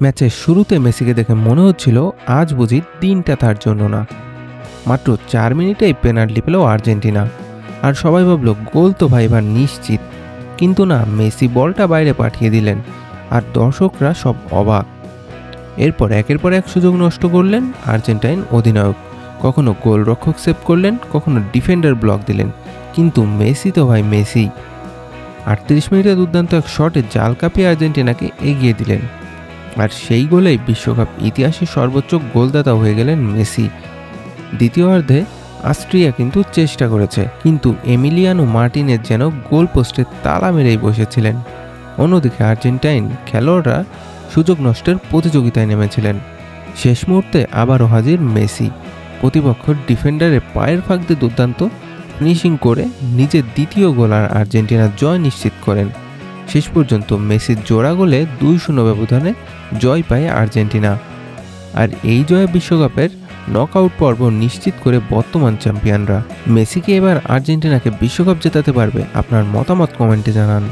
ম্যাচের শুরুতে মেসিকে দেখে মনে হচ্ছিল আজ বুঝি দিনটা তার জন্য না। মাত্র 4 মিনিটেই পেনাল্টি পেল আর্জেন্টিনা, আর সবাই ভাবল গোল তো ভাই এবার নিশ্চিত। কিন্তু না, মেসি বলটা বাইরে পাঠিয়ে দিলেন, আর দর্শকরা সব অবাক। এরপর একের পর এক সুযোগ নষ্ট করলেন আর্জেন্টাইন অধিনায়ক। কখনো গোলরক্ষক সেভ করলেন, কখনো ডিফেন্ডার ব্লক দিলেন, কিন্তু মেসি তো ভাই মেসি। 38 মিনিটে দুর্দান্ত এক শটে জাল কাপিয়ে আর্জেন্টিনাকে এগিয়ে দিলেন, আর সেই গোলেই বিশ্বকাপ ইতিহাসের সর্বোচ্চ গোলদাতা হয়ে গেলেন মেসি। দ্বিতীয়ার্ধে অস্ট্রিয়া কিন্তু চেষ্টা করেছে, কিন্তু এমিলিয়ানো মার্টিনেজ যেন গোল পোস্টে তালা মেরেই বসেছিলেন। অন্যদিকে আর্জেন্টাইন খেলোয়াড়রা সুযোগ নষ্টের প্রতিযোগিতায় নেমেছিলেন। শেষ মুহূর্তে আবারও হাজির মেসি। প্রতিপক্ষ ডিফেন্ডারের পায়ের ফাঁক দিয়ে দুর্দান্ত ফিনিশিং করে নিজের দ্বিতীয় গোল আর আর্জেন্টিনার জয় নিশ্চিত করেন। শেষ পর্যন্ত মেসির জোড়া গোলে 2-0 ব্যবধানে জয় পায় আর্জেন্টিনা। আর এই জয়ে বিশ্বকাপের নকআউট পর্ব নিশ্চিত করে বর্তমান চ্যাম্পিয়নরা। মেসি কি এবার আর্জেন্টিনাকে বিশ্বকাপ জেতাতে পারবে? আপনার মতামত কমেন্টে জানান।